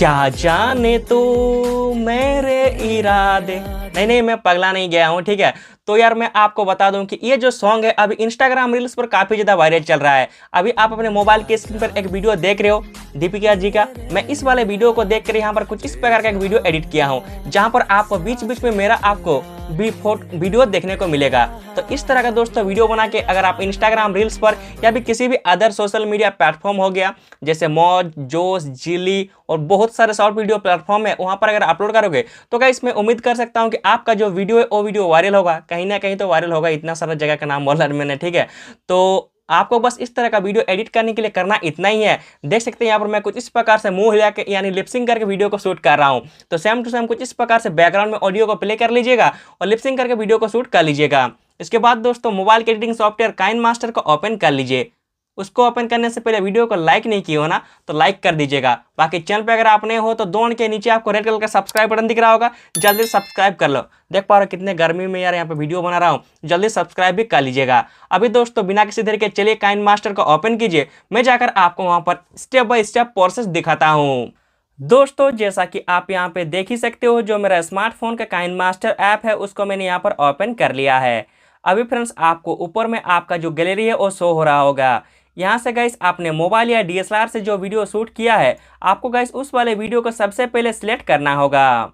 क्या जाने तू मेरे इरादे। नहीं, मैं पगला नहीं गया हूँ, ठीक है। तो यार मैं आपको बता दूं कि ये जो सॉन्ग है अभी इंस्टाग्राम रील्स पर काफी ज्यादा वायरल चल रहा है। अभी आप अपने मोबाइल की स्क्रीन पर एक वीडियो देख रहे हो दीपिका जी का। मैं इस वाले वीडियो को देख कर यहाँ पर कुछ इस प्रकार का एक वीडियो एडिट किया हूँ, जहाँ पर आपको बीच बीच में मेरा आपको वीडियो देखने को मिलेगा। तो इस तरह का दोस्तों वीडियो बना के अगर आप इंस्टाग्राम रील्स पर या भी किसी भी अदर सोशल मीडिया प्लेटफॉर्म हो गया जैसे मौज, जोश, जिली और बहुत सारे शॉर्ट वीडियो प्लेटफॉर्म है, वहां पर अगर अपलोड करोगे तो गाइस मैं उम्मीद कर सकता हूं कि आपका जो वीडियो है वो वीडियो वायरल होगा, कहीं ना कहीं तो वायरल होगा। इतना सारा जगह का नाम बोला मैंने, ठीक है। तो आपको बस इस तरह का वीडियो एडिट करने के लिए करना इतना ही है। देख सकते हैं यहाँ पर मैं कुछ इस प्रकार से मुंह हिला के यानी लिपसिंग करके वीडियो को शूट कर रहा हूँ। तो सेम टू सेम कुछ इस प्रकार से बैकग्राउंड में ऑडियो को प्ले कर लीजिएगा और लिपसिंग करके वीडियो को शूट कर लीजिएगा। इसके बाद दोस्तों मोबाइल के एडिटिंग सॉफ्टवेयर काइनमास्टर को ओपन कर लीजिए। उसको ओपन करने से पहले वीडियो को लाइक नहीं किए हो ना तो लाइक कर दीजिएगा। बाकी चैनल पे अगर आप नए हो तो दोनों के नीचे आपको रेड कलर का सब्सक्राइब बटन दिख रहा होगा, जल्दी सब्सक्राइब कर लो। देख पा रहे हो कितने गर्मी में यार यहाँ पे वीडियो बना रहा हूँ, जल्दी सब्सक्राइब भी कर लीजिएगा। अभी दोस्तों बिना किसी देर के चलिए काइनमास्टर को ओपन कीजिए, मैं जाकर आपको वहां पर स्टेप बाय स्टेप प्रोसेस दिखाता हूँ। दोस्तों जैसा कि आप यहाँ पे देख ही सकते हो, जो मेरा स्मार्टफोन का काइनमास्टर ऐप है उसको मैंने यहाँ पर ओपन कर लिया है। अभी फ्रेंड्स आपको ऊपर में आपका जो गैलरी है वो शो हो रहा होगा। यहाँ से गाइस आपने मोबाइल या डीएसएलआर से जो वीडियो शूट किया है आपको गाइस उस वाले वीडियो को सबसे पहले सिलेक्ट करना होगा।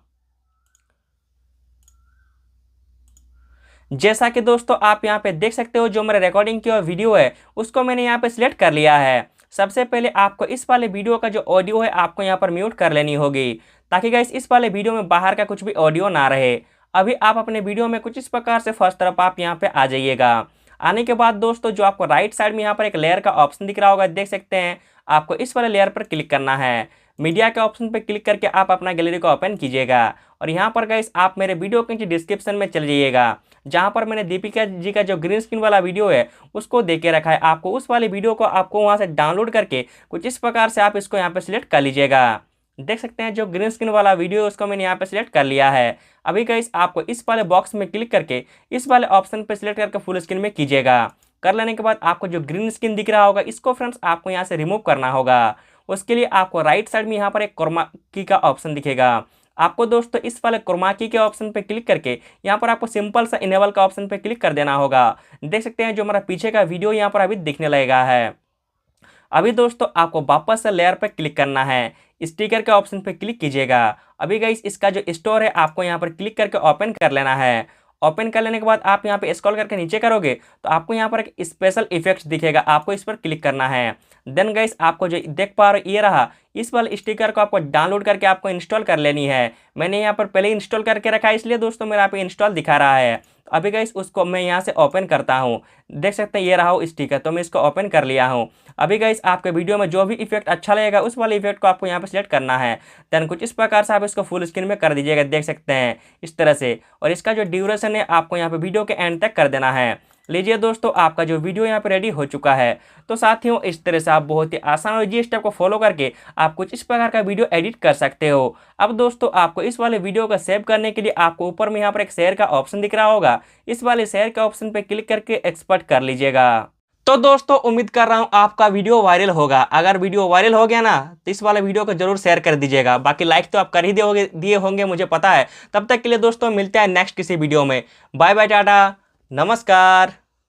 जैसा कि दोस्तों आप यहाँ पे देख सकते हो, जो मेरा रिकॉर्डिंग किया वीडियो है उसको मैंने यहाँ पे सिलेक्ट कर लिया है। सबसे पहले आपको इस वाले वीडियो का जो ऑडियो है आपको यहाँ पर म्यूट कर लेनी होगी, ताकि गाइस इस वाले वीडियो में बाहर का कुछ भी ऑडियो ना रहे। अभी आप अपने वीडियो में कुछ इस प्रकार से फर्स्ट तरफ आप यहाँ पे आ जाइएगा। आने के बाद दोस्तों जो आपको राइट साइड में यहाँ पर एक लेयर का ऑप्शन दिख रहा होगा, देख सकते हैं, आपको इस वाले लेयर पर क्लिक करना है। मीडिया के ऑप्शन पर क्लिक करके आप अपना गैलरी को ओपन कीजिएगा और यहाँ पर गाइस आप मेरे वीडियो के नीचे डिस्क्रिप्शन में चल जाइएगा, जहाँ पर मैंने दीपिका जी का जो ग्रीन स्क्रीन वाला वीडियो है उसको दे के रखा है। आपको उस वाले वीडियो को आपको वहाँ से डाउनलोड करके कुछ इस प्रकार से आप इसको यहाँ पे सिलेक्ट कर लीजिएगा। देख सकते हैं जो ग्रीन स्क्रीन वाला वीडियो है उसको मैंने यहाँ पे सिलेक्ट कर लिया है। अभी गाइस आपको इस वाले बॉक्स में क्लिक करके इस वाले ऑप्शन पे सिलेक्ट करके फुल स्क्रीन में कीजिएगा। कर लेने के बाद आपको जो ग्रीन स्क्रीन दिख रहा होगा इसको फ्रेंड्स आपको यहाँ से रिमूव करना होगा। उसके लिए आपको राइट साइड में यहाँ पर एक क्रोमा की का ऑप्शन दिखेगा। आपको दोस्तों इस वाले क्रोमा की के ऑप्शन पे क्लिक करके यहाँ पर आपको सिंपल सा इनेबल का ऑप्शन पे क्लिक कर देना होगा। देख सकते हैं जो हमारा पीछे का वीडियो यहाँ पर अभी दिखने लगेगा है। अभी दोस्तों आपको वापस से लेयर पर क्लिक करना है, स्टिकर के ऑप्शन पे क्लिक कीजिएगा। अभी गाइस इसका जो स्टोर है आपको यहाँ पर क्लिक करके ओपन कर लेना है। ओपन कर लेने के बाद आप यहाँ पे स्क्रॉल करके नीचे करोगे तो आपको यहाँ पर एक स्पेशल इफेक्ट्स दिखेगा, आपको इस पर क्लिक करना है। देन गाइस आपको जो देख पा रहे हो ये रहा, इस वाले स्टिकर को आपको डाउनलोड करके आपको इंस्टॉल कर लेनी है। मैंने यहाँ पर पहले इंस्टॉल करके रखा है, इसलिए दोस्तों मेरा यहाँ पे इंस्टॉल दिखा रहा है। अभी गाइस उसको मैं यहाँ से ओपन करता हूँ। देख सकते हैं ये रहा हो स्टिकर, तो मैं इसको ओपन कर लिया हूँ। अभी गाइस आपके वीडियो में जो भी इफेक्ट अच्छा लगेगा उस वाले इफेक्ट को आपको यहाँ पे सिलेक्ट करना है। देन कुछ इस प्रकार से आप इसको फुल स्क्रीन में कर दीजिएगा, देख सकते हैं इस तरह से। और इसका जो ड्यूरेशन है आपको यहाँ पे वीडियो के एंड तक कर देना है। लीजिए दोस्तों आपका जो वीडियो यहाँ पे रेडी हो चुका है। तो साथियों इस तरह से आप बहुत ही आसान और इजी स्टेप को फॉलो करके आप कुछ इस प्रकार का वीडियो एडिट कर सकते हो। अब दोस्तों आपको इस वाले वीडियो को सेव करने के लिए आपको ऊपर में यहाँ पर एक शेयर का ऑप्शन दिख रहा होगा, इस वाले शेयर के ऑप्शन पे क्लिक करके एक्सपोर्ट कर लीजिएगा। तो दोस्तों उम्मीद कर रहा हूँ आपका वीडियो वायरल होगा। अगर वीडियो वायरल हो गया ना तो इस वाले वीडियो को जरूर शेयर कर दीजिएगा। बाकी लाइक तो आप कर ही दिए होंगे मुझे पता है। तब तक के लिए दोस्तों मिलते हैं नेक्स्ट किसी वीडियो में। बाय बाय, टाटा, नमस्कार।